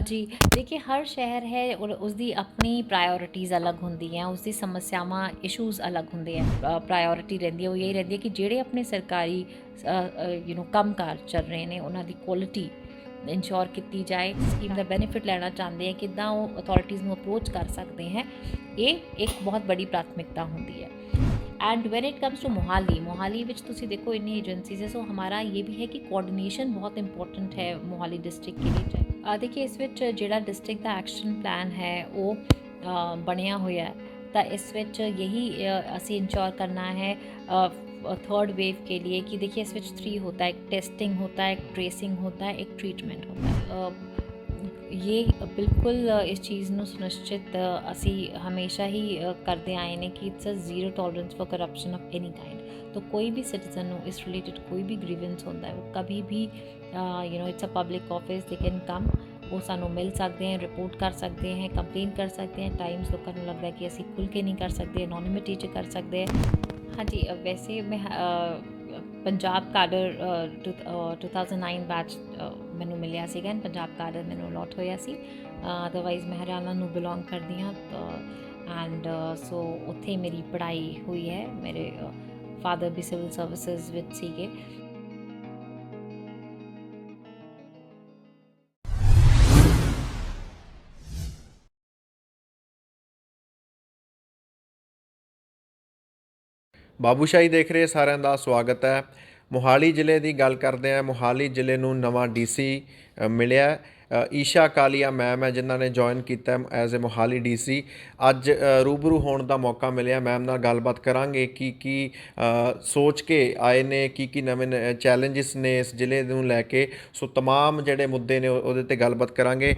जी देखिए, हर शहर है और उसकी अपनी प्रायोरिटीज़ अलग होंगी हैं, उसकी समस्यावां इशूज़ अलग होंगे हैं। प्रायोरिटी रहिंदी है वो यही रहिंदी है कि ਜਿਹੜੇ अपने सरकारी ਕੰਮ ਕਾਰ ਚੱਲ ਰਹੇ ਨੇ ਉਹਨਾਂ ਦੀ ਕੁਆਲਿਟੀ इंश्योर की जाए। स्कीम का बेनीफिट लेना चाहते हैं, किदा वो अथॉरिटीज़ ਨੂੰ अप्रोच कर सकते हैं, ये एक बहुत बड़ी प्राथमिकता होंगी है। And when it comes to Mohali विच तुसी देखो इन्नी एजेंसीज है, सो हमारा ये भी है कि कोऑर्डिनेशन बहुत इंपॉर्टेंट है मोहाली डिस्ट्रिक्ट के लिए। देखिए इस विच जिहड़ा डिस्ट्रिक्ट का एक्शन प्लान है वो बनिया होया है, तो इस विच यही असी इंश्योर करना है थर्ड वेव के लिए कि देखिए इस विच 3 होता है, एक टेस्टिंग होता है, एक ट्रेसिंग होता है, एक ट्रीटमेंट होता है। ये बिल्कुल इस चीज़ ਨੂੰ सुनिश्चित ਅਸੀਂ हमेशा ही करते आए ने कि it's a zero tolerance for corruption of any kind. तो कोई भी सिटीजन हो इस रिलेटेड कोई भी ग्रीवेंस होता है वो कभी भी it's a public office, they can come, वो सानू मिल सकते हैं, रिपोर्ट कर सकते हैं, कंप्लेन कर सकते हैं। टाइम्स लोगों को लगता है कि असी खुल के नहीं कर सकते, एनोनिमिटी च कर सकते हैं। हाँ जी, वैसे मैं पंजाब काडर 2009 बैच मैनू मिलिया सीगा, पंजाब काडर मैनू अलॉट होया सी। अदरवाइज़ मैं हरियाणा नू बिलोंग करती हाँ, तो एंड सो उत्थे मेरी पढ़ाई हुई है। मेरे फादर भी सिविल सर्विसेज विच सीगे। ਬਾਬੂਸ਼ਾਹੀ ਦੇਖ ਰਹੇ ਸਾਰਿਆਂ ਦਾ ਸਵਾਗਤ ਹੈ। ਮੋਹਾਲੀ ਜ਼ਿਲ੍ਹੇ ਦੀ ਗੱਲ ਕਰਦੇ ਹਾਂ। ਮੋਹਾਲੀ ਜ਼ਿਲ੍ਹੇ ਨੂੰ ਨਵਾਂ ਡੀਸੀ ਮਿਲਿਆ। ਈਸ਼ਾ ਕਾਲੀਆ ਮੈਮ ਹੈ ਜਿਨ੍ਹਾਂ ਨੇ ਜੁਆਇਨ ਕੀਤਾ ਐਜ਼ ਏ ਮੋਹਾਲੀ ਡੀਸੀ। ਅੱਜ ਰੂਬਰੂ ਹੋਣ ਦਾ ਮੌਕਾ ਮਿਲਿਆ, ਮੈਮ ਨਾਲ ਗੱਲਬਾਤ ਕਰਾਂਗੇ ਕੀ ਸੋਚ ਕੇ ਆਏ ਨੇ, ਕੀ ਨਵੇਂ ਚੈਲੰਜਸ ਨੇ ਇਸ ਜ਼ਿਲ੍ਹੇ ਨੂੰ ਲੈ ਕੇ। ਸੋ तमाम ਜਿਹੜੇ ਮੁੱਦੇ ਨੇ ਉਹਦੇ 'ਤੇ ਗੱਲਬਾਤ ਕਰਾਂਗੇ।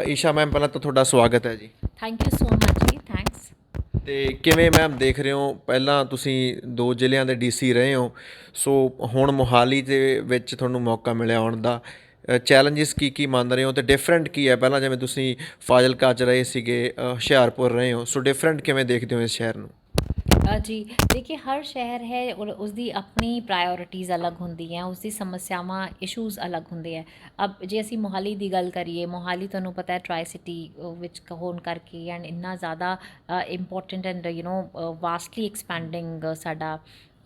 ਈਸ਼ਾ ਮੈਮ ਪਹਿਲਾਂ ਤਾਂ ਤੁਹਾਡਾ ਸਵਾਗਤ ਹੈ ਜੀ। थैंक यू सो मच जी, थैंक्स। ਅਤੇ ਕਿਵੇਂ ਮੈਮ ਦੇਖ ਰਹੇ ਹੋ, ਪਹਿਲਾਂ ਤੁਸੀਂ 2 ਜ਼ਿਲ੍ਹਿਆਂ ਦੇ ਡੀਸੀ ਰਹੇ ਹੋ, ਸੋ ਹੁਣ ਮੋਹਾਲੀ ਦੇ ਵਿੱਚ ਤੁਹਾਨੂੰ ਮੌਕਾ ਮਿਲਿਆ ਆਉਣ ਦਾ, ਚੈਲੰਜਸ ਕੀ ਮੰਨ ਰਹੇ ਹੋ ਅਤੇ ਡਿਫਰੈਂਟ ਕੀ ਹੈ? ਪਹਿਲਾਂ ਜਿਵੇਂ ਤੁਸੀਂ ਫਾਜ਼ਿਲਕਾ 'ਚ ਰਹੇ ਸੀਗੇ, ਹੁਸ਼ਿਆਰਪੁਰ ਰਹੇ ਹੋ, ਸੋ ਡਿਫਰੈਂਟ ਕਿਵੇਂ ਦੇਖਦੇ ਹੋ ਇਸ ਸ਼ਹਿਰ ਨੂੰ? जी देखिए, हर शहर है और उसकी अपनी प्रायोरिटीज़ अलग होंगी हैं, उसकी समस्यावां इशूज़ अलग होंगे हैं। अब जे असी मोहाली की गल करिए, मोहाली तुहानूं पता है ट्राई सिटी विच होने करके एंड इन्ना ज़्यादा इंपॉर्टेंट एंड वास्टली एक्सपैंडिंग साडा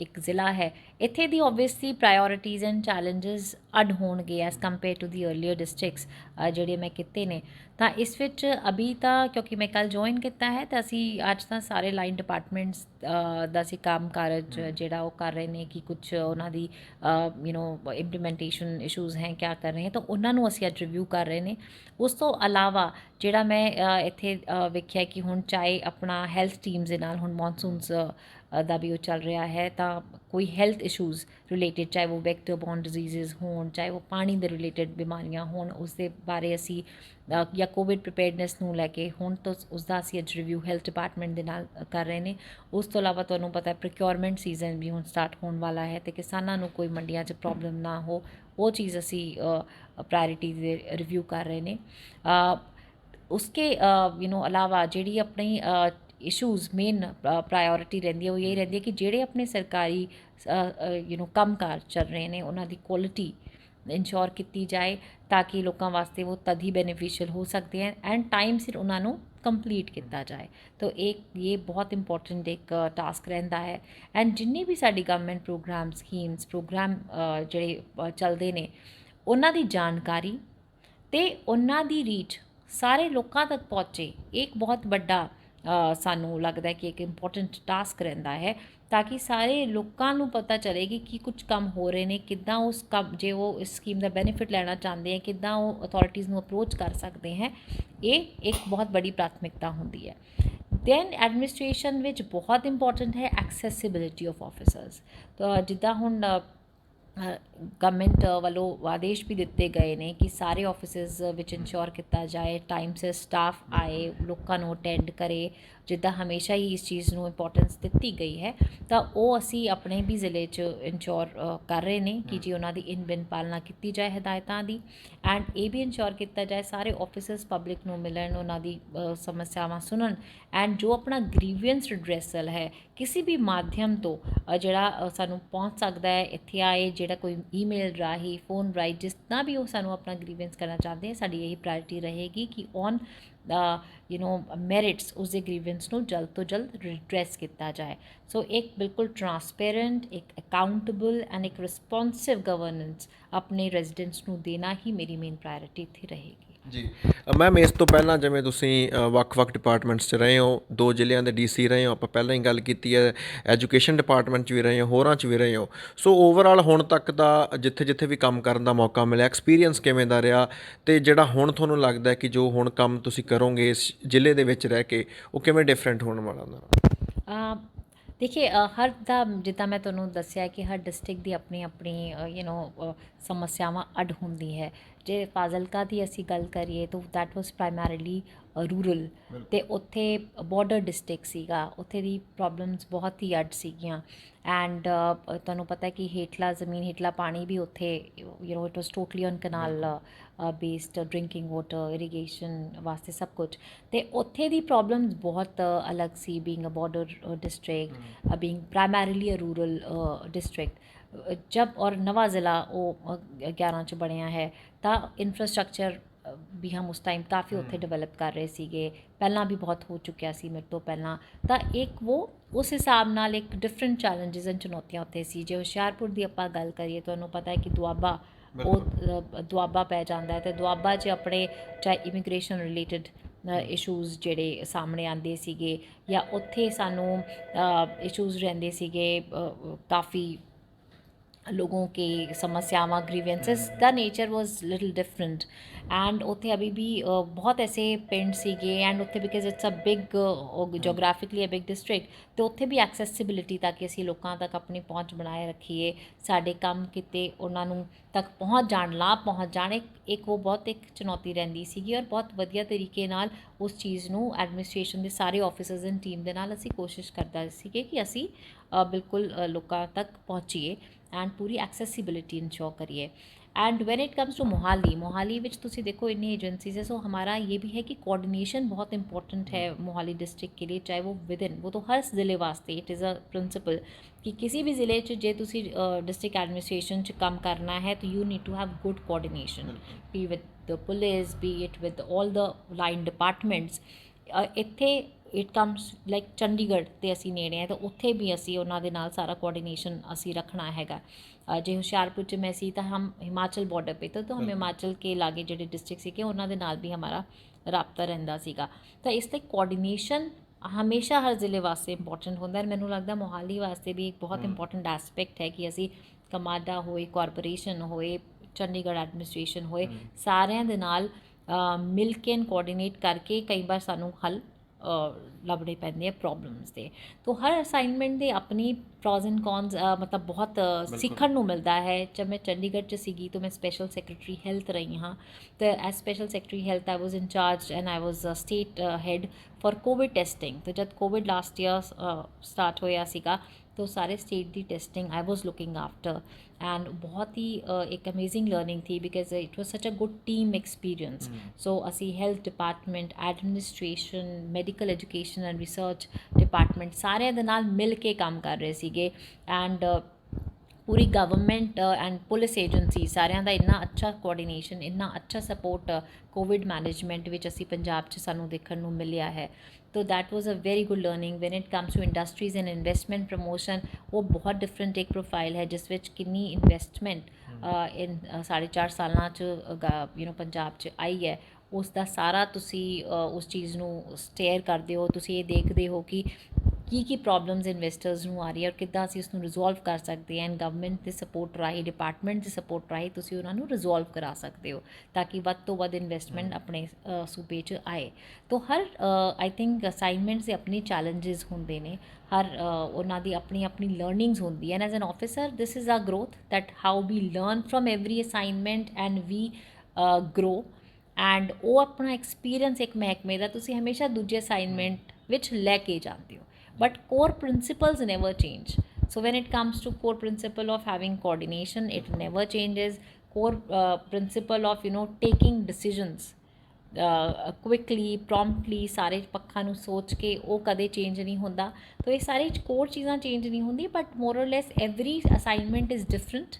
एक ज़िला है। इत्थे दी ऑब्वियसली प्रायोरिटीज़ एंड चैलेंजिस अड होणगे as compare to the earlier districts ਜਿਹੜੇ मैं किते ने। ਤਾਂ ਇਸ ਵਿੱਚ ਅਭੀ ਤਾਂ ਕਿਉਂਕਿ ਮੈਂ ਕੱਲ ਜੁਆਇਨ ਕੀਤਾ ਹੈ ਤਾਂ ਅਸੀਂ ਅੱਜ ਤਾਂ ਸਾਰੇ ਲਾਈਨ ਡਿਪਾਰਟਮੈਂਟਸ ਦਾ ਅਸੀਂ ਕੰਮ ਕਾਰਜ ਜਿਹੜਾ ਉਹ ਕਰ ਰਹੇ ਨੇ ਕਿ ਕੁਝ ਉਹਨਾਂ ਦੀ ਇੰਪਲੀਮੈਂਟੇਸ਼ਨ ਇਸ਼ੂਜ਼ ਹੈ ਕਿਆ ਕਰ ਰਹੇ ਹੈ, ਤਾਂ ਉਹਨਾਂ ਨੂੰ ਅਸੀਂ ਅੱਜ ਰਿਵਿਊ ਕਰ ਰਹੇ ਨੇ। ਉਸ ਤੋਂ ਇਲਾਵਾ ਜਿਹੜਾ ਮੈਂ ਇੱਥੇ ਵੇਖਿਆ ਕਿ ਹੁਣ ਚਾਹੇ ਆਪਣਾ ਹੈਲਥ ਟੀਮਸ ਦੇ ਨਾਲ ਹੁਣ ਮੌਨਸੂਨਸ ਦਾ ਵੀ ਉਹ ਚੱਲ ਰਿਹਾ ਹੈ, ਤਾਂ ਕੋਈ ਹੈਲਥ ਇਸ਼ੂਜ਼ ਰਿਲੇਟਡ, ਚਾਹੇ ਉਹ ਵੈਕਟਰ ਬੋਰਨ ਡਿਜ਼ੀਜ਼ਸ ਹੋਣ, ਚਾਹੇ ਉਹ ਪਾਣੀ ਦੇ ਰਿਲੇਟਡ ਬਿਮਾਰੀਆਂ ਹੋਣ, ਉਸ ਦੇ ਬਾਰੇ ਅਸੀਂ ਜਾਂ ਕੋਵਿਡ ਪ੍ਰੀਪੇਅਰਡਨੈਸ ਨੂੰ ਲੈ ਕੇ ਹੁਣ ਤੋਂ ਉਸਦਾ ਅਸੀਂ ਅੱਜ ਰਿਵਿਊ ਹੈਲਥ ਡਿਪਾਰਟਮੈਂਟ ਦੇ ਨਾਲ ਕਰ ਰਹੇ ਨੇ। ਉਸ ਤੋਂ ਇਲਾਵਾ ਤੁਹਾਨੂੰ ਪਤਾ ਹੈ ਪ੍ਰੋਕਿਉਰਮੈਂਟ ਸੀਜ਼ਨ ਵੀ ਹੁਣ ਸਟਾਰਟ ਹੋਣ ਵਾਲਾ ਹੈ ਅਤੇ ਕਿਸਾਨਾਂ ਨੂੰ ਕੋਈ ਮੰਡੀਆਂ 'ਚ ਪ੍ਰੋਬਲਮ ਨਾ ਹੋ, ਉਹ ਚੀਜ਼ ਅਸੀਂ ਪ੍ਰਾਇਰਿਟੀ ਦੇ ਰਿਵਿਊ ਕਰ ਰਹੇ ਨੇ। उसके अलावा ਜਿਹੜੀ ਆਪਣੀ ਇਸ਼ੂਜ਼ ਮੇਨ ਪ੍ਰਾਇਓਰਿਟੀ ਰਹਿੰਦੀ ਹੈ ਉਹ ਇਹ ਰਹਿੰਦੀ ਹੈ ਕਿ ਜਿਹੜੇ ਆਪਣੇ ਸਰਕਾਰੀ ਕੰਮ ਕਾਰ ਚੱਲ ਰਹੇ ਨੇ ਉਹਨਾਂ ਦੀ ਕੁਆਲਿਟੀ इंश्योर की जाए, ताकि लोगों वास्ते वो तद ही बेनीफिशियल हो सकते हैं एंड टाइम सिर उन्होंने कंप्लीट किया जाए। तो एक ये बहुत इंपॉर्टेंट एक टास्क रहिंदा है। एंड जिन्नी भी साडी गवर्नमेंट प्रोग्राम स्कीम्स प्रोग्राम जिहड़े चलते हैं उन्हां दी जानकारी ते उन्हां दी रीच सारे लोगों तक पहुँचे, एक बहुत बड़ा सानू लगता है कि एक इंपॉर्टेंट टास्क रहिंदा है, ताकि सारे लोगों को पता चले कि कुछ काम हो रहे हैं, किद्दां उस काम जे वो इस स्कीम का बेनीफिट लेना चाहते हैं, किद्दां वो अथॉरिटीज़ को अप्रोच कर सकते हैं। ये एक बहुत बड़ी प्राथमिकता होंदी है। दैन एडमिनिस्ट्रेशन विच बहुत इंपॉर्टेंट है एक्सैसिबिलिटी ऑफ ऑफिसर्स। तो जिद्दां हुण गवर्नमेंट वालों आदेश भी दिते गए ने कि सारे ऑफिसिस विच इंश्योर किया जाए टाइम से स्टाफ आए, लोगों अटेंड करे, जिद्दां हमेशा ही इस चीज़ को इंपॉर्टेंस दी गई है। तो वो असी अपने भी ज़िले इंश्योर कर रहे हैं कि जी उन्होंने इन बिन पालना की जाए हिदायतों की। एंड ये भी इंश्योर किया जाए सारे ऑफिसिस पब्लिक को मिलन, उन्होंने समस्यावां सुनन एंड जो अपना ग्रीवियंस रिड्रैसल है ਕਿਸੇ ਵੀ ਮਾਧਿਅਮ ਤੋਂ ਜਿਹੜਾ ਸਾਨੂੰ ਪਹੁੰਚ ਸਕਦਾ ਹੈ, ਇੱਥੇ ਆਏ, ਜਿਹੜਾ ਕੋਈ ਈਮੇਲ ਰਾਹੀਂ, ਫੋਨ ਰਾਹੀਂ, ਜਿਸ ਤਰ੍ਹਾਂ ਵੀ ਉਹ ਸਾਨੂੰ ਆਪਣਾ ਗ੍ਰੀਵੈਂਸ ਕਰਨਾ ਚਾਹੁੰਦੇ ਆ, ਸਾਡੀ ਇਹੀ ਪ੍ਰਾਇਰਟੀ ਰਹੇਗੀ ਕਿ ਔਨ ਮੈਰਿਟਸ ਉਸਦੇ ਗ੍ਰੀਵੈਂਸ ਨੂੰ ਜਲਦ ਤੋਂ ਜਲਦ ਰਿਡਰੈਸ ਕੀਤਾ ਜਾਏ। ਸੋ ਇੱਕ ਬਿਲਕੁਲ ਟਰਾਂਸਪੇਰੈਂਟ, ਇੱਕ ਅਕਾਊਂਟੇਬਲ ਐਂਡ ਇੱਕ ਰਿਸਪੌਂਸਿਵ ਗਵਰਨੈਂਸ ਆਪਣੇ ਰੈਜ਼ੀਡੈਂਟਸ ਨੂੰ ਦੇਣਾ ਹੀ ਮੇਰੀ ਮੇਨ ਪ੍ਰਾਇਰਟੀ ਇੱਥੇ ਰਹੇਗੀ। ਜੀ ਮੈਮ, ਇਸ ਤੋਂ ਪਹਿਲਾਂ ਜਿਵੇਂ ਤੁਸੀਂ ਵੱਖ-ਵੱਖ ਡਿਪਾਰਟਮੈਂਟਸ 'ਚ ਰਹੇ ਹੋ, 2 ਜ਼ਿਲ੍ਹਿਆਂ ਦੇ ਡੀਸੀ ਰਹੇ ਹੋ, ਆਪਾਂ ਪਹਿਲਾਂ ਹੀ ਗੱਲ ਕੀਤੀ ਹੈ, ਐਜੂਕੇਸ਼ਨ ਡਿਪਾਰਟਮੈਂਟ 'ਚ ਵੀ ਰਹੇ ਹੋ, ਹੋਰਾਂ 'ਚ ਵੀ ਰਹੇ ਹੋ। ਸੋ ਓਵਰਆਲ ਹੁਣ ਤੱਕ ਦਾ ਜਿੱਥੇ-ਜਿੱਥੇ ਵੀ ਕੰਮ ਕਰਨ ਦਾ ਮੌਕਾ ਮਿਲਿਆ, ਐਕਸਪੀਰੀਅੰਸ ਕਿਵੇਂ ਦਾ ਰਿਹਾ, ਅਤੇ ਜਿਹੜਾ ਹੁਣ ਤੁਹਾਨੂੰ ਲੱਗਦਾ ਕਿ ਜੋ ਹੁਣ ਕੰਮ ਤੁਸੀਂ ਕਰੋਗੇ ਇਸ ਜ਼ਿਲ੍ਹੇ ਦੇ ਵਿੱਚ ਰਹਿ ਕੇ, ਉਹ ਕਿਵੇਂ ਡਿਫਰੈਂਟ ਹੋਣ ਵਾਲਾ ਉਹਦਾ? ਦੇਖिए ਹਰ ਦਾ ਜਿੱਦਾਂ ਮੈਂ ਤੁਹਾਨੂੰ ਦੱਸਿਆ ਕਿ ਹਰ ਡਿਸਟ੍ਰਿਕਟ ਦੀ ਆਪਣੀ ਆਪਣੀ ਸਮੱਸਿਆਵਾਂ ਅੱਡ ਹੁੰਦੀ ਹੈ। ਜੇ ਫਾਜ਼ਿਲਕਾ ਦੀ ਅਸੀਂ ਗੱਲ ਕਰੀਏ ਤਾਂ ਦੈਟ ਵਾਸ ਪ੍ਰਾਇਮਰੀਲੀ ਰੂਰਲ, ਅਤੇ ਉੱਥੇ ਬਾਰਡਰ ਡਿਸਟ੍ਰਿਕਟ ਸੀਗਾ, ਉੱਥੇ ਦੀ ਪ੍ਰੋਬਲਮਸ ਬਹੁਤ ਹੀ ਅੱਡ ਸੀਗੀਆਂ। ਐਂਡ ਤੁਹਾਨੂੰ ਪਤਾ ਕਿ ਹੇਠਲਾ ਜ਼ਮੀਨ, ਹੇਠਲਾ ਪਾਣੀ ਵੀ ਉੱਥੇ it was totally on canal based, drinking water, irrigation ਵਾਸਤੇ ਸਭ ਕੁਝ। ਅਤੇ ਉੱਥੇ ਦੀ ਪ੍ਰੋਬਲਮਸ ਬਹੁਤ ਅਲੱਗ ਸੀ, being a border district, being primarily a rural district. जब और नवा ज़िला वो 11 च बनया है तो इंफ्रास्ट्रक्चर भी हम उस टाइम काफ़ी उत्थे डिवेलप कर रहे सीगे, पहला भी बहुत हो चुकिया सी मेरे तो पहला। तो एक वो उस हिसाब नाल एक डिफरेंट चैलेंजेस एंड चुनौतियां उत्थे सी। जे हुशियारपुर की आपां गल करिए, तुहानूं पता है कि दुआबा ਉਹ ਦੁਆਬਾ ਪੈ ਜਾਂਦਾ ਹੈ, ਅਤੇ ਦੁਆਬਾ 'ਚ ਆਪਣੇ ਚਾਹੇ ਇਮੀਗ੍ਰੇਸ਼ਨ ਰਿਲੇਟਡ ਇਸ਼ੂਜ਼ ਜਿਹੜੇ ਸਾਹਮਣੇ ਆਉਂਦੇ ਸੀਗੇ, ਜਾਂ ਉੱਥੇ ਸਾਨੂੰ ਇਸ਼ੂਜ਼ ਰਹਿੰਦੇ ਸੀਗੇ ਕਾफ़ी लोगों के समस्यावां, grievances the nature was little different. And उत्थे अभी भी बहुत ऐसे पिंड सीगे, एंड उत्थे because it's a big geographically a big district, तो उत्थे भी एक्सैसिबिलिटी तक असी लोगों तक अपनी पहुँच बनाए रखीए, साडे काम किते उन्होंने तक पहुँच जाण, लाभ पहुँच जाने, एक वो बहुत एक चुनौती रहिंदी सीगी। और बहुत वधिया तरीके नाल उस चीज़ नूं एडमिनिस्ट्रेशन के सारे ऑफिसर्स एंड टीम दे नाल असी कोशिश करदा सीगे कि असी बिल्कुल लोगों तक पहुँचीए एंड पूरी एक्सेसिबिलिटी इंश्योर करिए। And when it comes to Mohali विच तुसी देखो इन्नी एजेंसीज है, सो हमारा ये भी है कि कोऑर्डिनेशन बहुत इंपॉर्टेंट है मोहाली डिस्ट्रिक्ट के लिए, चाहे वो विद इन, वो तो हर ज़िले वास्ते इट इज़ अ प्रिंसिपल कि किसी भी ज़िले जे तुसी डिस्ट्रिक्ट एडमिनिस्ट्रेशन च काम करना है तो you need to have good coordination, be with the police, be it with all the line departments. ਇੱਥੇ इट कम्स लाइक चंडीगढ़ तो असी नेड़े हैं, तो उत्थे भी असी उन्होंने नाल सारा कोऑर्डिनेशन असी रखना हैगा। जे हुशियारपुर च मैं सी तो हम हिमाचल बॉर्डर पे तो हम हिमाचल के लागे जो डिस्ट्रिक्ट सीगे उन्होंने नाल भी हमारा रबता रहिंदा सीगा। तो इसलिए कोऑर्डिनेशन हमेशा हर ज़िले वास्ते इंपॉर्टेंट होंदा है। मैनूं लगदा मोहाली वास्ते भी एक बहुत इंपॉर्टेंट एस्पैक्ट है कि असी कमाडा होए, कॉरपोरेशन होए, चंडीगढ़ एडमिनिस्ट्रेशन होए, सारिਆਂ ਦੇ ਨਾਲ मिल के कोऑर्डिनेट करके कई बार सानू हल ਲੱਭਣੇ ਪੈਂਦੇ ਆ ਪ੍ਰੋਬਲਮਸ ਦੇ। तो हर असाइनमेंट ਦੇ ਆਪਣੀ ਪ੍ਰੋਜ਼ ਐਂਡ ਕੌਨਸ ਮਤਲਬ ਬਹੁਤ ਸਿੱਖਣ ਨੂੰ ਮਿਲਦਾ ਹੈ। ਜਦ ਮੈਂ ਚੰਡੀਗੜ੍ਹ 'ਚ ਸੀਗੀ ਤਾਂ ਮੈਂ ਸਪੈਸ਼ਲ ਸੈਕਟਰੀ ਹੈਲਥ ਰਹੀ ਹਾਂ, ਤੇ as special secretary health I was in charge and I was state head for Covid testing. तो जब कोविड लास्ट ईयर स्टार्ट होया सीगा तो सारे स्टेट की testing I was looking after, and बहुत ही एक अमेजिंग लर्निंग थी because it was such a good team experience. So असी health department, administration, medical education and research department सारे दे नाल मिल के काम कर रहे सीगे। एंड पूरी गवर्नमेंट एंड पुलिस एजेंसी सारिਆਂ ਦਾ ਇੰਨਾ ਅੱਛਾ ਕੋਆਰਡੀਨੇਸ਼ਨ, ਇੰਨਾ ਅੱਛਾ ਸਪੋਰਟ ਕੋਵਿਡ ਮੈਨੇਜਮੈਂਟ ਵਿੱਚ ਅਸੀਂ ਪੰਜਾਬ 'ਚ ਸਾਨੂੰ ਦੇਖਣ ਨੂੰ ਮਿਲਿਆ ਹੈ। तो that was a very good learning. When it comes to industries and investment promotion, वो बहुत डिफरेंट एक प्रोफाइल है जिस विच किन्नी इन्वेस्टमेंट इन 4.5 सालां च पंजाब च आई है। उस दा सारा तुसी उस चीज़ नूं स्टेयर करदे हो, तुसी ये देखदे हो कि की प्रॉब्लम्स इन्वेस्टर्स नूं आ रही है और किद्दां असीं उसनूं रिजोल्व कर सकते हैं। गवर्नमेंट के सपोर्ट राही, डिपार्टमेंट के सपोर्ट राही तुसी उन्हां नूं रिजोल्व करा सकते हो ताकि वध तो वध इन्वेस्टमेंट अपने सूबे च आए। तो हर आई थिंक असाइनमेंट्स दे अपने चैलेंजिस होंदे ने, हर उन्हां दी अपनी अपनी लर्निंग्स होंदी है। As an officer this is our growth that how we learn from every assignment and we grow. And वो अपना एक्सपीरियंस एक महकमे का तुसी हमेशा दूजे असाइनमेंट विच लैके जाते हो, but core principles never change. So when it comes to core principle of having coordination, it never changes. Core principle of taking decisions quickly promptly ਸਾਰੇ ਪੱਖਾਂ ਨੂੰ ਸੋਚ ਕੇ ਉਹ ਕਦੇ ਚੇਂਜ ਨਹੀਂ ਹੁੰਦਾ। ਤਾਂ ਇਹ ਸਾਰੀ ਕੋਰ ਚੀਜ਼ਾਂ ਚੇਂਜ ਨਹੀਂ ਹੁੰਦੀ, but more or less every assignment is different.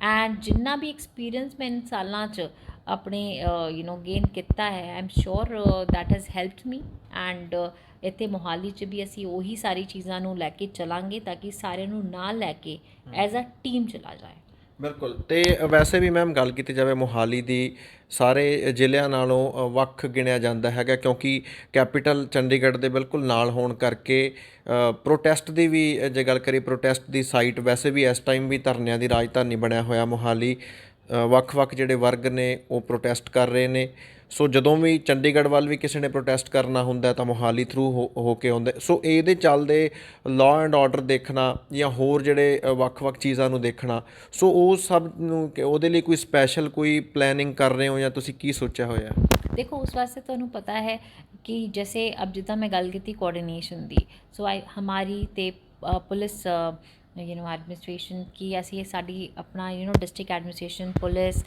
And ਜਿੰਨਾ ਵੀ ਐਕਸਪੀਰੀਅੰਸ ਮੈਂ ਇਨ ਸਾਲਾਂ 'ਚ ਆਪਣੇ ਗੇਨ ਕੀਤਾ ਹੈ, I am sure that has helped me. And ਇੱਥੇ ਮੋਹਾਲੀ 'ਚ ਵੀ ਅਸੀਂ ਉਹੀ ਸਾਰੀ ਚੀਜ਼ਾਂ ਨੂੰ ਲੈ ਕੇ ਚੱਲਾਂਗੇ ਤਾਂ ਕਿ ਸਾਰਿਆਂ ਨੂੰ ਨਾਲ ਲੈ ਕੇ ਐਜ਼ ਅ ਟੀਮ ਚਲਾ ਜਾਏ। ਬਿਲਕੁਲ। ਤੇ ਵੈਸੇ ਵੀ ਮੈਮ ਗੱਲ ਕੀਤੀ ਜਾਵੇ ਮੋਹਾਲੀ ਦੀ ਸਾਰੇ ਜ਼ਿਲ੍ਹਿਆਂ ਨਾਲੋਂ ਵੱਖ ਗਿਣਿਆ ਜਾਂਦਾ ਹੈਗਾ, ਕਿਉਂਕਿ ਕੈਪੀਟਲ ਚੰਡੀਗੜ੍ਹ ਦੇ ਬਿਲਕੁਲ ਨਾਲ ਹੋਣ ਕਰਕੇ ਪ੍ਰੋਟੈਸਟ ਦੀ ਵੀ ਜੇ ਗੱਲ ਕਰੀਏ, ਪ੍ਰੋਟੈਸਟ ਦੀ ਸਾਈਟ ਵੈਸੇ ਵੀ ਇਸ ਟਾਈਮ ਵੀ ਧਰਨਿਆਂ ਦੀ ਰਾਜਧਾਨੀ ਬਣਿਆ ਹੋਇਆ ਮੋਹਾਲੀ। ਵੱਖ-ਵੱਖ ਜਿਹੜੇ ਵਰਗ ਨੇ ਉਹ ਪ੍ਰੋਟੈਸਟ ਕਰ ਰਹੇ ਨੇ। ਸੋ ਜਦੋਂ ਵੀ ਚੰਡੀਗੜ੍ਹ ਵੱਲ ਵੀ ਕਿਸੇ ਨੇ ਪ੍ਰੋਟੈਸਟ ਕਰਨਾ ਹੁੰਦਾ ਤਾਂ ਮੋਹਾਲੀ ਥਰੂ ਹੋ ਕੇ ਆਉਂਦੇ। ਸੋ ਇਹਦੇ ਚੱਲਦੇ ਲਾਅ ਐਂਡ ਆਰਡਰ ਦੇਖਣਾ ਜਾਂ ਹੋਰ ਜਿਹੜੇ ਵੱਖ-ਵੱਖ ਚੀਜ਼ਾਂ ਨੂੰ ਦੇਖਣਾ, ਸੋ ਉਹ ਸਭ ਨੂੰ ਉਹਦੇ ਲਈ ਕੋਈ ਸਪੈਸ਼ਲ ਕੋਈ ਪਲੈਨਿੰਗ ਕਰ ਰਹੇ ਹੋ ਜਾਂ ਤੁਸੀਂ ਕੀ ਸੋਚਿਆ ਹੋਇਆ? देखो उस वास्ते ਤੁਹਾਨੂੰ ਪਤਾ ਹੈ ਕਿ जैसे अब जिदा मैं गल की कोऑर्डिनेशन दी, सो आई हमारी ते पुलिस एडमिनिस्ट्रेशन की असी साडी अपना district administration police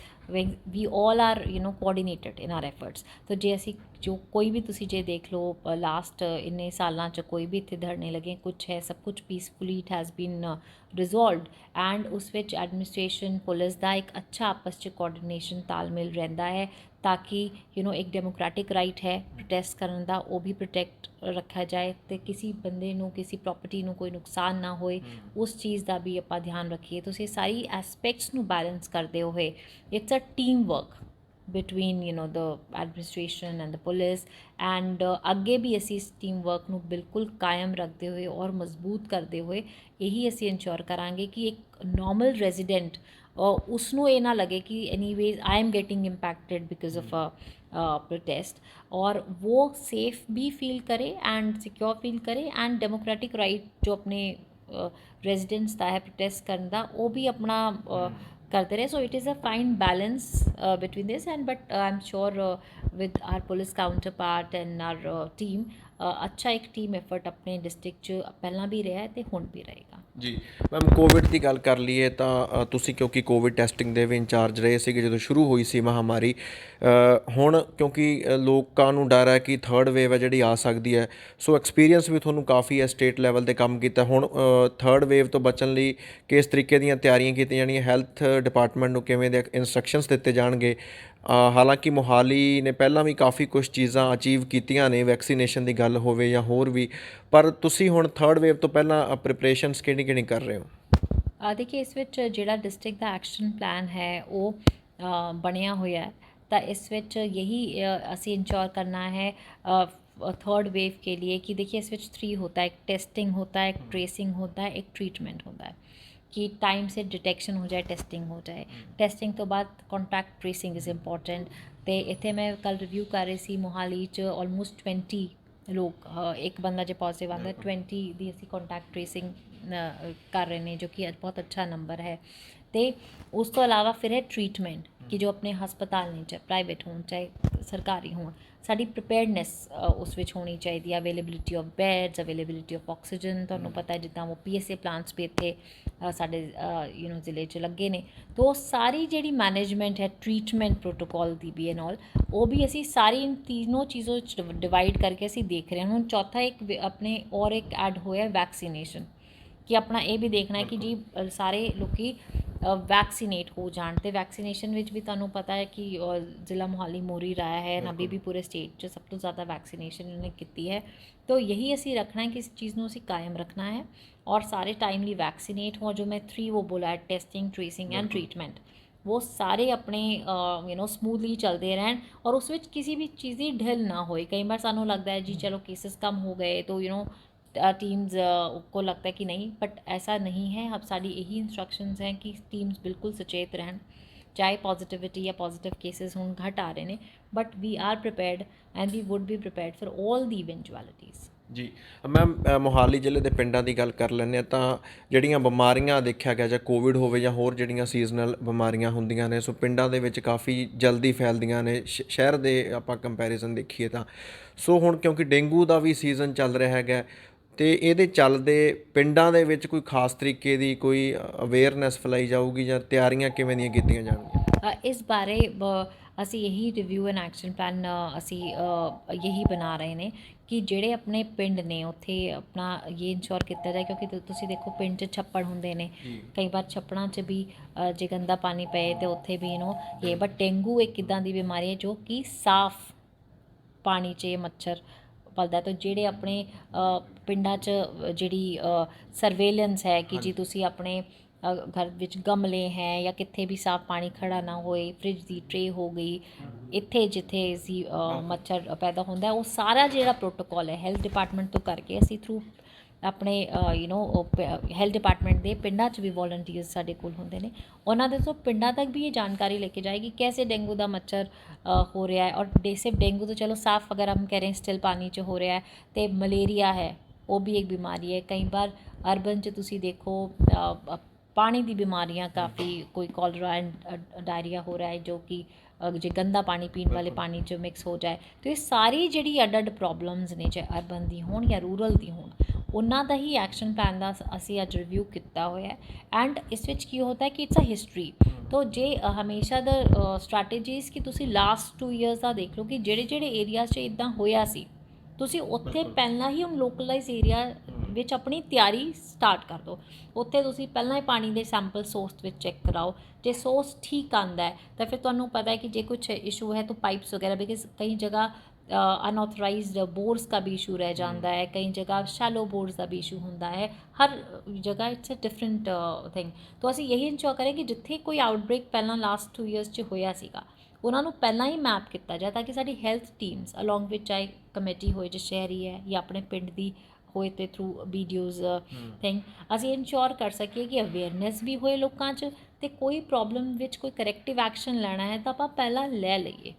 we all are coordinated in our efforts. तो जे असी जो कोई भी तुसी जे देख लो लास्ट इन्ने सालों च कोई भी इत्थे धरने लगे कुछ है, सब कुछ peacefully it has been resolved. And उस विच एडमिनिस्ट्रेशन पुलिस का एक अच्छा आपस च कोऑर्डिनेशन तालमेल रहिंदा है ताकि एक डेमोक्रेटिक राइट है प्रोटेस्ट करने का, वो भी प्रोटेक्ट रखा जाए तो किसी बंदे नू किसी प्रॉपर्टी नू कोई नुकसान ना होए, उस चीज़ का भी आप ध्यान रखिए। तो ये सारी एस्पैक्ट्स नू बैलेंस करते हुए it's a team work between the administration and the police. And अगे भी असी इस टीम वर्क नू बिल्कुल कायम रखते हुए और मजबूत करते हुए यही असी इंश्योर करांगे कि एक नॉर्मल रेजिडेंट उसनों ये ना लगे कि any ways I am getting impacted because of a protest, और वो सेफ भी फील करे एंड सिक्योर फील करे एंड डेमोक्रेटिक राइट जो अपने रेजिडेंट्स का है प्रोटेस्ट करने का वो भी अपना करते रहे। So it is a fine balance between this and but I am sure with our police counterpart and our team अच्छा एक टीम एफर्ट अपने डिस्ट्रिक्ट पहला भी रहा है तो हुण भी रहेगा। ਜੀ ਮੈਮ, ਕੋਵਿਡ ਦੀ ਗੱਲ ਕਰ ਲਈਏ ਤਾਂ ਤੁਸੀਂ ਕਿਉਂਕਿ ਕੋਵਿਡ ਟੈਸਟਿੰਗ ਦੇ ਵੀ ਇੰਚਾਰਜ ਰਹੇ ਸੀਗੇ ਜਦੋਂ ਸ਼ੁਰੂ ਹੋਈ ਸੀ ਮਹਾਮਾਰੀ। ਹੁਣ ਕਿਉਂਕਿ ਲੋਕਾਂ ਨੂੰ ਡਰ ਹੈ ਕਿ ਥਰਡ ਵੇਵ ਹੈ ਜਿਹੜੀ ਆ ਸਕਦੀ ਹੈ, ਸੋ ਐਕਸਪੀਰੀਅੰਸ ਵੀ ਤੁਹਾਨੂੰ ਕਾਫੀ ਹੈ, ਸਟੇਟ ਲੈਵਲ 'ਤੇ ਕੰਮ ਕੀਤਾ। ਹੁਣ ਥਰਡ ਵੇਵ ਤੋਂ ਬਚਣ ਲਈ ਕਿਸ ਤਰੀਕੇ ਦੀਆਂ ਤਿਆਰੀਆਂ ਕੀਤੀਆਂ ਜਾਣੀਆਂ, ਹੈਲਥ ਡਿਪਾਰਟਮੈਂਟ ਨੂੰ ਕਿਵੇਂ ਦੇ ਇੰਸਟਰਕਸ਼ਨਸ ਦਿੱਤੇ ਜਾਣਗੇ? ਹਾਲਾਂਕਿ ਮੋਹਾਲੀ ਨੇ ਪਹਿਲਾਂ ਵੀ ਕਾਫੀ ਕੁਛ ਚੀਜ਼ਾਂ ਅਚੀਵ ਕੀਤੀਆਂ ਨੇ, ਵੈਕਸੀਨੇਸ਼ਨ ਦੀ ਗੱਲ ਹੋਵੇ ਜਾਂ ਹੋਰ ਵੀ, ਪਰ ਤੁਸੀਂ ਹੁਣ ਥਰਡ ਵੇਵ ਤੋਂ ਪਹਿਲਾਂ ਪ੍ਰਿਪਰੇਸ਼ਨਸ ਕਿਹੜੀ ਕਰ ਰਹੇ ਹੋ? देखिए इस विच जिहड़ा डिस्ट्रिक्ट का एक्शन प्लान है वो बनिया होया है, तो इस विच यही असी इंश्योर करना है थर्ड वेव के लिए कि देखिए इस विच 3 होता है, एक टेस्टिंग होता है, एक ट्रेसिंग होता है, एक ट्रीटमेंट होता है कि टाइम से डिटेक्शन हो जाए, टेस्टिंग हो जाए। टेस्टिंग तो बाद कॉन्टैक्ट ट्रेसिंग इज़ इंपॉर्टेंट। तो इत्थे मैं कल रिव्यू कर रही सी मोहाली च ऑलमोस्ट 20 लोग एक बंदा जो पॉजिटिव आता है 20 ਦੀ ਅਸੀਂ कॉन्टैक्ट ट्रेसिंग कर रहे हैं जो कि बहुत अच्छा नंबर है। तो उस तो अलावा फिर है ट्रीटमेंट कि जो अपने हस्पताल ने चाहे प्राइवेट हो चाहे सरकारी हो, साड़ी प्रिपेयर्डनैस उस विच होनी चाहिए। Availability of beds, availability of oxygen, तुहानूं पता है जिद्दां वो PSA प्लांट्स भी इत्थे साडे जिले च लगे ने, तो सारी जिहड़ी मैनेजमेंट है ट्रीटमेंट प्रोटोकॉल दी भी एंड ऑल वो भी असी सारी इन तीनों चीज़ों डिवाइड करके असी देख रहे हैं। हुण चौथा एक अपने और एक ऐड होया वैक्सीनेशन कि अपना ये भी देखना है कि जी सारे लोग वैक्सीनेट हो जान। तो वैक्सीनेशन विच भी तुहानूं पता है कि जिला मोहाली मोरी रहा है ना, अभी भी पूरे स्टेट च सब तो ज़्यादा वैक्सीनेशन इन्होंने की है। तो यही असी रखना है कि इस चीज़ को असी कायम रखना है और सारे टाइमली वैक्सीनेट हों। जो मैं 3 वो बोला है, टेस्टिंग, ट्रेसिंग एंड ट्रीटमेंट, वो सारे अपने स्मूथली चलते रहन और उस विच किसी भी चीज़ की ढिल ना होए। कई बार सानूं लगता है जी चलो केसेस कम हो गए तो टीम्स को लगता है कि नहीं, बट ऐसा नहीं है। अब साड़ी यही इंस्ट्रक्शंस हैं कि टीम्स बिल्कुल सचेत रहन, चाहे पॉजिटिविटी या पॉजिटिव केसेस हुण घट आ रहे हैं, but we are prepared and we would be prepared for all the eventualities. ਜੀ ਮੈਮ, ਮੋਹਾਲੀ ਜ਼ਿਲ੍ਹੇ ਦੇ ਪਿੰਡਾਂ ਦੀ ਗੱਲ ਕਰ ਲੈਂਦੇ ਹਾਂ ਤਾਂ ਜਿਹੜੀਆਂ ਬਿਮਾਰੀਆਂ ਦੇਖਿਆ ਗਿਆ, ਜਾਂ ਕੋਵਿਡ ਹੋਵੇ ਜਾਂ ਹੋਰ ਜਿਹੜੀਆਂ ਸੀਜ਼ਨਲ ਬਿਮਾਰੀਆਂ ਹੁੰਦੀਆਂ ਨੇ, ਸੋ ਪਿੰਡਾਂ ਦੇ ਵਿੱਚ ਕਾਫੀ ਜਲਦੀ ਫੈਲਦੀਆਂ ਨੇ ਸ਼ਹਿਰ ਦੇ ਆਪਾਂ ਕੰਪੈਰੀਜ਼ਨ ਦੇਖੀਏ ਤਾਂ। ਸੋ ਹੁਣ ਕਿਉਂਕਿ ਡੇਂਗੂ ਦਾ ਵੀ ਸੀਜ਼ਨ ਚੱਲ ਰਿਹਾ ਹੈਗਾ, ਅਤੇ ਇਹਦੇ ਚੱਲਦੇ ਪਿੰਡਾਂ ਦੇ ਵਿੱਚ ਕੋਈ ਖਾਸ ਤਰੀਕੇ ਦੀ ਕੋਈ ਅਵੇਅਰਨੈਸ ਫੈਲਾਈ ਜਾਊਗੀ ਜਾਂ ਤਿਆਰੀਆਂ ਕਿਵੇਂ ਦੀਆਂ ਕੀਤੀਆਂ ਜਾਣਗੀਆਂ? इस बारे ਅਸੀਂ ਇਹੀ ਰਿਵਿਊ ਐਂਡ ਐਕਸ਼ਨ ਪਲਾਨ ਅਸੀਂ ਇਹੀ ਬਣਾ ਰਹੇ ਨੇ ਕਿ ਜਿਹੜੇ ਆਪਣੇ ਪਿੰਡ ਨੇ ਉੱਥੇ ਆਪਣਾ ਇਹ ਇੰਸ਼ੋਰ ਕੀਤਾ ਜਾਏ, ਕਿਉਂਕਿ ਤੁਸੀਂ ਦੇਖੋ ਪਿੰਡ 'ਚ ਛੱਪੜ ਹੁੰਦੇ ਨੇ, ਕਈ ਵਾਰ ਛੱਪੜਾਂ 'ਚ ਵੀ ਜੇ ਗੰਦਾ ਪਾਣੀ ਪਏ ਤੇ ਉੱਥੇ ਵੀ ਇਹ ਬਟ ਡੇਂਗੂ ਇੱਕ ਇੱਦਾਂ ਦੀ ਬਿਮਾਰੀ ਹੈ ਜੋ ਕਿ ਸਾਫ਼ ਪਾਣੀ 'ਚ ਮੱਛਰ ਪਲਦਾ। ਤਾਂ ਜਿਹੜੇ ਆਪਣੇ ਪਿੰਡਾਂ 'ਚ ਜਿਹੜੀ ਸਰਵੇਲੈਂਸ ਹੈ ਕਿ ਜੀ ਤੁਸੀਂ ਆਪਣੇ ਘਰ ਵਿੱਚ ਗਮਲੇ ਹੈ ਜਾਂ ਕਿੱਥੇ ਵੀ ਸਾਫ਼ ਪਾਣੀ ਖੜਾ ਨਾ ਹੋਏ, ਫ੍ਰਿਜ ਦੀ ਟਰੇ ਹੋ ਗਈ, ਇੱਥੇ ਜਿੱਥੇ ਅਸੀਂ ਮੱਛਰ ਪੈਦਾ ਹੁੰਦਾ, ਉਹ ਸਾਰਾ ਜਿਹੜਾ ਪ੍ਰੋਟੋਕੋਲ ਹੈ ਹੈਲਥ ਡਿਪਾਰਟਮੈਂਟ ਤੋਂ ਕਰਕੇ ਅਸੀਂ ਥਰੂ ਆਪਣੇ ਹੈਲਥ ਡਿਪਾਰਟਮੈਂਟ ਦੇ ਪਿੰਡਾਂ 'ਚ ਵੀ ਵੋਲੰਟੀਅਰਸ ਸਾਡੇ ਕੋਲ ਹੁੰਦੇ ਨੇ, ਉਹਨਾਂ ਦੇ ਤੋਂ ਪਿੰਡਾਂ ਤੱਕ ਵੀ ਇਹ ਜਾਣਕਾਰੀ ਲੈ ਕੇ ਜਾएगी कैसे डेंगू ਦਾ ਮੱਛਰ हो रहा है। और सिर्फ डेंगू तो चलो साफ़ अगर हम कह रहे हैं स्टिल पानी च हो रहा है, तो मलेरिया है वो भी एक बीमारी है। कई बार अर्बन च तुसी देखो पानी दी बीमारियां काफ़ी, कोई कॉलरा एंड डायरिया हो रहा है जो कि जे गंदा पानी पीने वाले पानी च मिक्स हो जाए। तो ये सारी ਜਿਹੜੀ ਅੱਡ ਪ੍ਰੋਬਲਮਸ ਨੇ, ਚਾਹੇ ਅਰਬਨ ਦੀ ਹੋਣ ਜਾਂ ਰੂਰਲ ਦੀ ਹੋਣ, ਉਹਨਾਂ ਦਾ ਹੀ ਐਕਸ਼ਨ ਪਲਾਨ ਦਾ ਅਸੀਂ ਅੱਜ ਰਿਵਿਊ ਕੀਤਾ ਹੋਇਆ ਹੈ। ਐਂਡ ਇਸ ਵਿੱਚ ਕੀ ਹੁੰਦਾ ਹੈ ਕਿ ਇਟਸ ਅ ਹਿਸਟਰੀ। तो जे हमेशा द स्ट्रैटेजीज़ कि तुसी लास्ट 2 ईयर्स ਦਾ ਦੇਖ ਲਓ ਕਿ ਜਿਹੜੇ ਜਿਹੜੇ ਏਰੀਆਜ਼ 'ਚ ਇੱਦਾਂ ਹੋਇਆ ਸੀ, ਤੁਸੀਂ ਉੱਥੇ ਪਹਿਲਾਂ ਹੀ ਹੁਣ ਲੋਕਲਾਈਜ਼ ਏਰੀਆ ਵਿੱਚ ਆਪਣੀ ਤਿਆਰੀ ਸਟਾਰਟ ਕਰ ਦਿਓ। ਉੱਥੇ ਤੁਸੀਂ ਪਹਿਲਾਂ ਹੀ ਪਾਣੀ ਦੇ ਸੈਂਪਲ ਸੋਰਸ ਵਿੱਚ ਚੈੱਕ ਕਰਾਓ। ਜੇ ਸੋਰਸ ਠੀਕ ਆਉਂਦਾ ਹੈ ਤਾਂ ਫਿਰ ਤੁਹਾਨੂੰ ਪਤਾ ਹੈ ਕਿ ਜੇ कुछ इशू है तो पाइप्स वगैरह, बिकॉज कई जगह ਅਨਆਥੋਰਾਈਜ਼ਡ ਬੋਰਸ का भी इशू रह ਜਾਂਦਾ ਹੈ, ਕਈ ਜਗ੍ਹਾ ਸ਼ੈਲੋ ਬੋਰਸ ਦਾ ਵੀ ਇਸ਼ੂ ਹੁੰਦਾ ਹੈ, ਹਰ ਜਗ੍ਹਾ ਇਟਸ ਅ ਡਿਫਰੈਂਟ ਥਿੰਗ। ਤਾਂ ਅਸੀਂ ਇਹੀ ਇੰਸ਼ੋਰ ਕਰੇ ਕਿ ਜਿੱਥੇ ਕੋਈ ਆਊਟਬ੍ਰੇਕ ਪਹਿਲਾਂ ਲਾਸਟ 2 ਈਅਰਸ 'ਚ ਹੋਇਆ ਸੀਗਾ, ਉਹਨਾਂ ਨੂੰ ਪਹਿਲਾਂ ਹੀ ਮੈਪ ਕੀਤਾ ਜਾਏ ਤਾਂ ਕਿ ਸਾਡੀ ਹੈਲਥ ਟੀਮਸ ਅਲੋਂਗ ਵਿੱਚ ਚਾਹੇ ਕਮੇਟੀ ਹੋਏ ਜੋ ਸ਼ਹਿਰੀ ਹੈ ਜਾਂ ਆਪਣੇ ਪਿੰਡ ਦੀ ਹੋਏ ਤੇ ਥਰੂ ਵੀਡੀਓਜ਼ ਥਿੰਗ, ਅਸੀਂ ਇੰਸ਼ੋਰ ਕਰ ਸਕੀਏ ਕਿ ਅਵੇਅਰਨੈਸ ਵੀ ਹੋਏ ਲੋਕਾਂ 'ਚ, ਅਤੇ ਕੋਈ ਪ੍ਰੋਬਲਮ ਵਿੱਚ ਕੋਈ ਕਰੈਕਟਿਵ ਐਕਸ਼ਨ ਲੈਣਾ ਹੈ ਤਾਂ ਆਪਾਂ ਪਹਿਲਾਂ ਲੈ ਲਈਏ।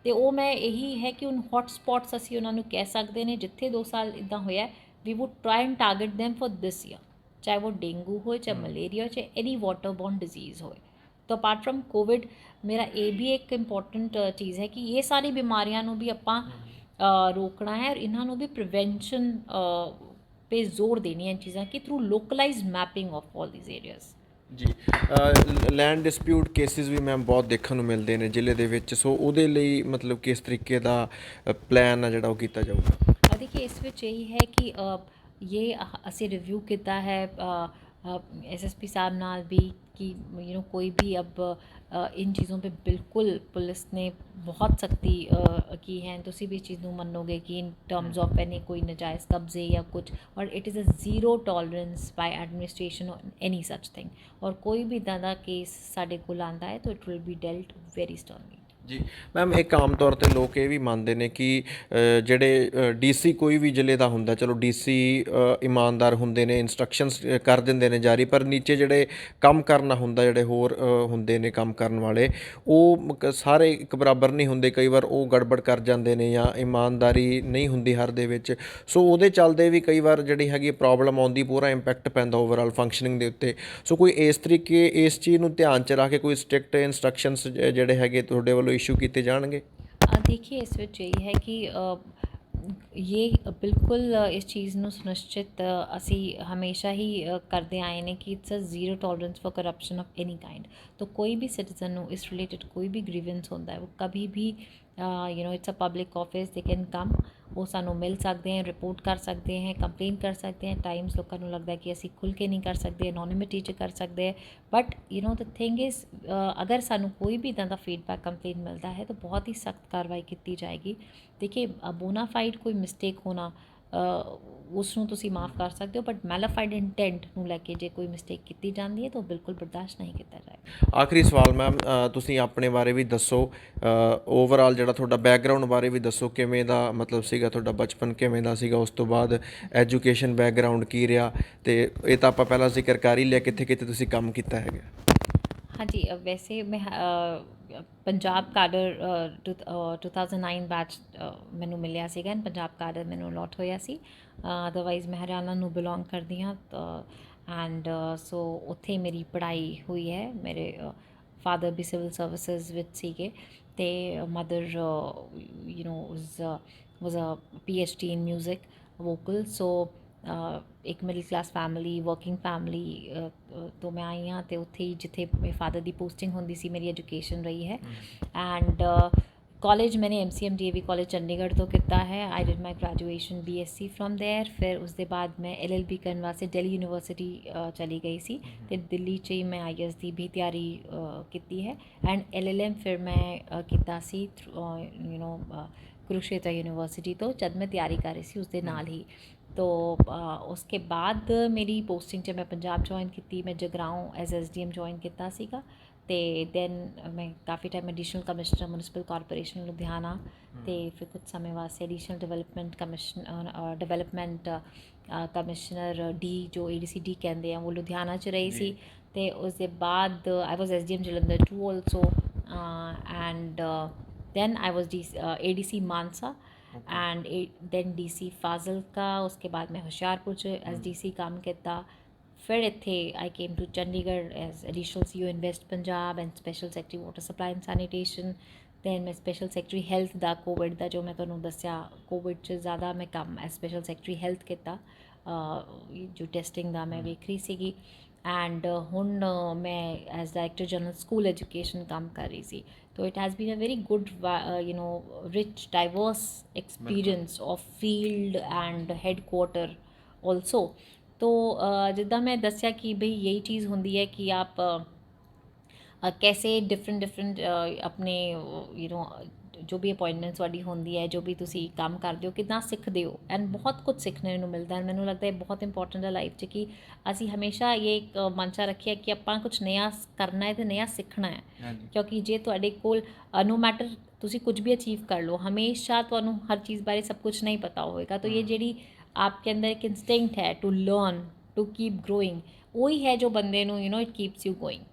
ਅਤੇ ਉਹ ਮੈਂ ਇਹੀ ਹੈ ਕਿ ਹੁਣ ਹੌਟ ਸਪੌਟਸ ਅਸੀਂ ਉਹਨਾਂ ਨੂੰ ਕਹਿ ਸਕਦੇ ਨੇ, ਜਿੱਥੇ 2 ਸਾਲ ਇੱਦਾਂ ਹੋਇਆ we would try and target them for this year, ਚਾਹੇ ਉਹ ਡੇਂਗੂ ਹੋਏ, ਚਾਹੇ ਮਲੇਰੀਆ, ਚਾਹੇ ਐਨੀ ਵਾਟਰ ਬੋਰਨ ਡਿਜ਼ੀਜ਼ ਹੋਏ। ਤਾਂ ਅਪਾਰਟ ਫਰਮ ਕੋਵਿਡ ਮੇਰਾ ਇਹ ਵੀ ਇੱਕ ਇੰਪੋਰਟੈਂਟ ਚੀਜ਼ ਹੈ ਕਿ ਇਹ ਸਾਰੀ ਬਿਮਾਰੀਆਂ ਨੂੰ ਵੀ ਆਪਾਂ ਰੋਕਣਾ ਹੈ, ਔਰ ਇਹਨਾਂ ਨੂੰ ਵੀ ਪ੍ਰੀਵੈਂਸ਼ਨ 'ਤੇ ਜ਼ੋਰ ਦੇਣੀ ਹੈ ਚੀਜ਼ਾਂ ਕਿ through localised mapping of all these areas. ਜੀ, ਲੈਂਡ ਡਿਸਪਿਊਟ ਕੇਸਿਸ ਵੀ ਮੈਮ ਬਹੁਤ ਦੇਖਣ ਨੂੰ ਮਿਲਦੇ ਨੇ ਜ਼ਿਲ੍ਹੇ ਦੇ ਵਿੱਚ, ਸੋ ਉਹਦੇ ਲਈ ਮਤਲਬ ਕਿਸ ਤਰੀਕੇ ਦਾ ਪਲਾਨ ਆ ਜਿਹੜਾ ਉਹ ਕੀਤਾ ਜਾਊਗਾ? देखिए इस ਵਿੱਚ यही है कि ये ਅਸੀਂ ਰਿਵਿਊ ਕੀਤਾ है एसएसपी साहब नाल भी कि कोई भी अब इन चीज़ों पे बिल्कुल पुलिस ने बहुत सख्ती की है। तुसी भी इस चीज़ ਨੂੰ ਮੰਨੋਗੇ कि इन टर्म्स ऑफ एनी कोई नजायज़ कब्जे या कुछ, और it is a zero tolerance by administration on any such thing. और कोई भी इदां दा केस साडे कोल आंदा है तो it will be dealt very sternly. ਜੀ ਮੈਮ, ਇੱਕ ਆਮ ਤੌਰ 'ਤੇ ਲੋਕ ਇਹ ਵੀ ਮੰਨਦੇ ਨੇ ਕਿ ਜਿਹੜੇ ਡੀਸੀ ਕੋਈ ਵੀ ਜ਼ਿਲ੍ਹੇ ਦਾ ਹੁੰਦਾ, ਚਲੋ ਡੀਸੀ ਇਮਾਨਦਾਰ ਹੁੰਦੇ ਨੇ, ਇਨਸਟਰਕਸ਼ਨਸ ਕਰ ਦਿੰਦੇ ਨੇ ਜਾਰੀ, ਪਰ ਨੀਚੇ ਜਿਹੜੇ ਕੰਮ ਕਰਨਾ ਹੁੰਦਾ, ਜਿਹੜੇ ਹੋਰ ਹੁੰਦੇ ਨੇ ਕੰਮ ਕਰਨ ਵਾਲੇ, ਉਹ ਸਾਰੇ ਇੱਕ ਬਰਾਬਰ ਨਹੀਂ ਹੁੰਦੇ, ਕਈ ਵਾਰ ਉਹ ਗੜਬੜ ਕਰ ਜਾਂਦੇ ਨੇ ਜਾਂ ਇਮਾਨਦਾਰੀ ਨਹੀਂ ਹੁੰਦੀ ਹਰ ਦੇ ਵਿੱਚ। ਸੋ ਉਹਦੇ ਚੱਲਦੇ ਵੀ ਕਈ ਵਾਰ ਜਿਹੜੀ ਹੈਗੀ ਪ੍ਰੋਬਲਮ ਆਉਂਦੀ, ਪੂਰਾ ਇੰਪੈਕਟ ਪੈਂਦਾ ਓਵਰਆਲ ਫੰਕਸ਼ਨਿੰਗ ਦੇ ਉੱਤੇ। ਸੋ ਕੋਈ ਇਸ ਤਰੀਕੇ ਇਸ ਚੀਜ਼ ਨੂੰ ਧਿਆਨ 'ਚ ਰੱਖ ਕੇ ਕੋਈ ਸਟ੍ਰਿਕਟ ਇੰਸਟਰਕਸ਼ਨਸ ਜਿਹੜੇ ਹੈਗੇ ਤੁਹਾਡੇ ਵੱਲੋਂ ਇਸ਼ੂ ਕੀਤੇ ਜਾਣਗੇ? देखिए इस ਵਿੱਚ यही है कि ये बिल्कुल इस चीज़ ਨੂੰ ਸੁਨਿਸ਼ਚਿਤ ਅਸੀਂ ਹਮੇਸ਼ਾ ਹੀ ਕਰਦੇ ਆਏ ਨੇ ਕਿ it's a zero tolerance for corruption of any kind. तो कोई भी सिटीजन ਨੂੰ ਇਸ ਰਿਲੇਟਡ ਕੋਈ ਵੀ ਗ੍ਰੀਵੈਂਸ ਹੁੰਦਾ ਹੈ, ਉਹ ਕभी भी it's a public office, they can come, ਉਹ ਸਾਨੂੰ ਮਿਲ ਸਕਦੇ ਹੈ, ਰਿਪੋਰਟ ਕਰ ਸਕਦੇ ਹੈ, ਕੰਪਲੇਨ ਕਰ ਸਕਦੇ ਹੈ। ਟਾਈਮਸ ਲੋਕਾਂ ਨੂੰ ਲੱਗਦਾ ਕਿ ਅਸੀਂ ਖੁੱਲ੍ਹ ਕੇ ਨਹੀਂ ਕਰ ਸਕਦੇ, ਅਨੋਨਿਮਿਟੀ 'ਚ ਕਰ ਸਕਦੇ ਹੈ, ਬਟ ਦ ਥਿੰਗ ਇਜ਼ ਅਗਰ ਸਾਨੂੰ ਕੋਈ ਵੀ ਇੱਦਾਂ ਦਾ ਫੀਡਬੈਕ ਕੰਪਲੇਨ ਮਿਲਦਾ ਹੈ ਤਾਂ ਬਹੁਤ ਹੀ ਸਖਤ ਕਾਰਵਾਈ ਕੀਤੀ ਜਾਏਗੀ। ਦੇਖिए ਬੋਨਾਫਾਈਡ ਕੋਈ ਮਿਸਟੇਕ ਹੋਣਾ ਉਸ ਨੂੰ ਤੁਸੀਂ ਮਾफ़ ਕਰ ਸਕਦੇ ਹੋ, ਬਟ ਮੈਲਾਫਾਈਡ ਇੰਟੈਂਟ ਨੂੰ ਲੈ ਕੇ ਜੇ ਕੋਈ ਮਿਸਟੇਕ ਕੀਤੀ ਜਾਂਦੀ ਹੈ ਤਾਂ ਉਹ ਬਿਲਕੁਲ ਬਰਦਾਸ਼ਤ ਨਹੀਂ ਕੀਤਾ ਜਾਏਗਾ। ਆਖਰੀ ਸਵਾਲ ਮੈਮ, ਤੁਸੀਂ ਆਪਣੇ ਬਾਰੇ ਵੀ ਦੱਸੋ, ਓਵਰਆਲ ਜਿਹੜਾ ਤੁਹਾਡਾ ਬੈਕਗਰਾਊਂਡ ਬਾਰੇ ਵੀ ਦੱਸੋ, ਕਿਵੇਂ ਦਾ ਮਤਲਬ ਸੀਗਾ ਤੁਹਾਡਾ ਬਚਪਨ, ਕਿਵੇਂ ਦਾ ਸੀਗਾ, ਉਸ ਤੋਂ ਬਾਅਦ ਐਜੂਕੇਸ਼ਨ ਬੈਕਗਰਾਊਂਡ ਕੀ ਰਿਹਾ, ਅਤੇ ਇਹ ਤਾਂ ਆਪਾਂ ਪਹਿਲਾਂ ਜ਼ਿਕਰ ਕਰ ਹੀ ਲਿਆ ਕਿੱਥੇ ਕਿੱਥੇ ਤੁਸੀਂ ਕੰਮ ਕੀਤਾ ਹੈਗਾ। हाँ जी, वैसे मैं पंजाब ਕਾਡਰ 2009 ਬੈਚ ਮੈਨੂੰ ਮਿਲਿਆ ਸੀਗਾ, ਐਂਡ ਪੰਜਾਬ ਕਾਡਰ ਮੈਨੂੰ ਅਲੋਟ ਹੋਇਆ ਸੀ। ਅਦਰਵਾਈਜ਼ ਮੈਂ ਹਰਿਆਣਾ ਨੂੰ ਬਿਲੋਂਗ ਕਰਦੀ ਹਾਂ, ਐਂਡ ਸੋ ਉੱਥੇ ਮੇਰੀ ਪੜ੍ਹਾਈ ਹੋਈ ਹੈ। ਮੇਰੇ ਫਾਦਰ ਵੀ ਸਿਵਲ ਸਰਵਿਸਿਜ਼ ਵਿੱਚ ਸੀਗੇ, ਅਤੇ mother was a PhD in music vocal। So ਇੱਕ middle class family, working family ਤੋਂ ਮੈਂ ਆਈ ਹਾਂ ਅਤੇ ਉੱਥੇ ਹੀ ਜਿੱਥੇ ਮੇਰੇ ਫਾਦਰ ਦੀ ਪੋਸਟਿੰਗ ਹੁੰਦੀ ਸੀ ਮੇਰੀ ਐਜੂਕੇਸ਼ਨ ਰਹੀ ਹੈ। ਐਂਡ ਕਾਲਜ ਮੈंने MCM DAV ਕਾਲਜ ਚੰਡੀਗੜ੍ਹ ਤੋਂ ਕੀਤਾ ਹੈ। I did my graduation BSc from there. ਫਿਰ ਉਸ ਦੇ ਬਾਅਦ ਮੈਂ LLB ਕਰਨ ਵਾਸਤੇ ਦਿੱਲੀ ਯੂਨੀਵਰਸਿਟੀ ਚਲੀ ਗਈ ਸੀ ਅਤੇ ਦਿੱਲੀ 'ਚ ਹੀ ਮੈਂ IAS ਦੀ ਵੀ ਤਿਆਰੀ ਕੀਤੀ ਹੈ। ਐਂਡ LLM ਫਿਰ ਮੈਂ ਕੀਤਾ ਸੀ ਕੁਰੂਕਸ਼ੇਤਰ यूनिवर्सिटी तो जब मैं तैयारी कर रही थी उसके नाल ही। तो उसके बाद मेरी पोस्टिंग जब मैं पंजाब ज्वाइन की, मैं जगराओं एज SDM ज्वाइन किया सीगा। तो दैन मैं काफ़ी time additional commissioner municipal corporation Ludhiana, तो फिर कुछ समय वास्ते एडिशनल डेवलपमेंट कमिश्नर D जो ADC D कहते हैं वो लुधियाना च रही सी। तो उसके बाद I was SDM Jalandhar 2 also. And then I was ADC Mansa and then DC Fazilka. उसके बाद मैं हुशियारपुर च SDC काम किया। फिर इत्थे I came to Chandigarh as additional CO invest Punjab and special secretary water supply and sanitation. Then मैं स्पैशल सैकटरी हेल्थ का कोविड का जो मैं तुहानूं दस्सिया कोविड च ज़्यादा मैं काम एज स्पैशल सैकटरी हेल्थ किया, जो टेस्टिंग का मैं वेख रही सीगी। एंड हुण मैं as director general school education काम कर रही सी। तो it has been a very good rich diverse experience of field and headquarters also. तो जिद्दां मैं दस्सिया कि बई यही चीज़ होंदी है कि आप कैसे डिफरेंट अपने जो भी अपॉइंटमेंट्स वाली होंदी है, जो भी तुसी काम करते हो कितना सीखते हो, एंड बहुत कुछ सीखने को मिलता है। मैनूं लगता है बहुत इंपॉर्टेंट है लाइफ च कि असी हमेशा ये एक मंशा रखिए कि आपां कुछ नया करना है तो नया सीखना है। क्योंकि जे तुहाडे कोल नो मैटर तुसी कुछ भी अचीव कर लो, हमेशा तुहानूं हर चीज़ बारे सब कुछ नहीं पता होएगा। तो ये जेड़ी आपके अंदर एक इंस्टिंक्ट है to learn, to keep growing, वही है जो बंदे नूं it keeps you going.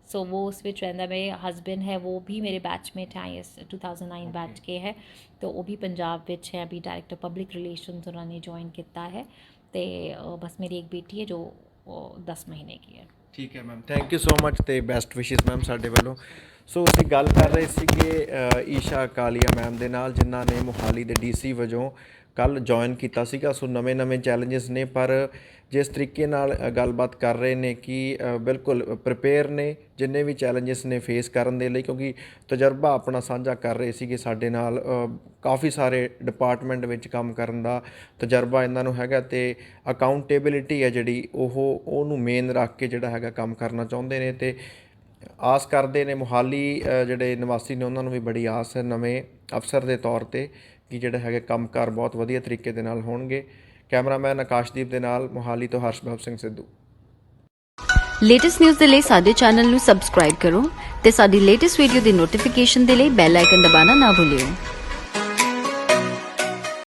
So वो उस विच रहता। मेरे हस्बैंड है वो भी मेरे बैचमेट हैं, IAS 2009 बैच के है, तो वो भी पंजाब विच है, अभी डायरेक्टर पब्लिक रिलेशंस उन्होंने ज्वाइन किया है। तो बस मेरी एक बेटी है जो 10 महीने की है। ठीक है ma'am, thank you so much ਤੇ ਬੈਸਟ ਵਿਸ਼ੇਸ ਮੈਮ ਸਾਡੇ ਵੱਲੋਂ। ਸੋ ਅਸੀਂ ਗੱਲ ਕਰ ਰਹੇ ਸੀਗੇ ਈਸ਼ਾ ਕਾਲੀਆ ਮੈਮ ਦੇ ਨਾਲ, ਜਿਨ੍ਹਾਂ ਨੇ ਮੋਹਾਲੀ ਦੇ DC ਵਜੋਂ ਕੱਲ ਜੁਆਇਨ ਕੀਤਾ ਸੀਗਾ। ਸੋ ਨਵੇਂ ਚੈਲੰਜਸ ਨੇ, ਪਰ ਜਿਸ ਤਰੀਕੇ ਨਾਲ ਗੱਲਬਾਤ ਕਰ ਰਹੇ ਨੇ ਕਿ ਬਿਲਕੁਲ ਪ੍ਰਿਪੇਅਰ ਨੇ ਜਿੰਨੇ ਵੀ ਚੈਲੰਜਸ ਨੇ ਫੇਸ ਕਰਨ ਦੇ ਲਈ, ਕਿਉਂਕਿ ਤਜਰਬਾ ਆਪਣਾ ਸਾਂਝਾ ਕਰ ਰਹੇ ਸੀਗੇ ਸਾਡੇ ਨਾਲ। ਕਾਫੀ ਸਾਰੇ ਡਿਪਾਰਟਮੈਂਟ ਵਿੱਚ ਕੰਮ ਕਰਨ ਦਾ ਤਜਰਬਾ ਇਹਨਾਂ ਨੂੰ ਹੈਗਾ, ਅਤੇ ਅਕਾਊਂਟੇਬਿਲਿਟੀ ਹੈ ਜਿਹੜੀ ਉਹਨੂੰ ਮੇਨ ਰੱਖ ਕੇ ਜਿਹੜਾ ਹੈਗਾ ਕੰਮ ਕਰਨਾ ਚਾਹੁੰਦੇ ਨੇ। ਅਤੇ ਆਸ ਕਰਦੇ ਨੇ ਮੋਹਾਲੀ ਜਿਹੜੇ ਨਿਵਾਸੀ ਨੇ ਉਹਨਾਂ ਨੂੰ ਵੀ ਬੜੀ ਆਸ ਹੈ ਨਵੇਂ ਅਫਸਰ ਦੇ ਤੌਰ 'ਤੇ ਕਿ ਜਿਹੜਾ ਹੈਗਾ ਕੰਮਕਾਰ ਬਹੁਤ ਵਧੀਆ ਤਰੀਕੇ ਦੇ ਨਾਲ ਹੋਣਗੇ। ਕੈਮਰਾਮੈਨ ਆਕਾਸ਼ਦੀਪ ਦੇ ਨਾਲ ਮੋਹਾਲੀ ਤੋਂ ਹਰਸ਼ਭਵ ਸਿੰਘ ਸਿੱਧੂ। ਲੇਟੈਸਟ ਨਿਊਜ਼ ਦੇ ਲਈ ਸਾਡੇ ਚੈਨਲ ਨੂੰ ਸਬਸਕ੍ਰਾਈਬ ਕਰੋ ਤੇ ਸਾਡੀ ਲੇਟੈਸਟ ਵੀਡੀਓ ਦੀ ਨੋਟੀਫਿਕੇਸ਼ਨ ਦੇ ਲਈ ਬੈਲ ਆਈਕਨ ਦਬਾਉਣਾ ਨਾ ਭੁੱਲਿਓ।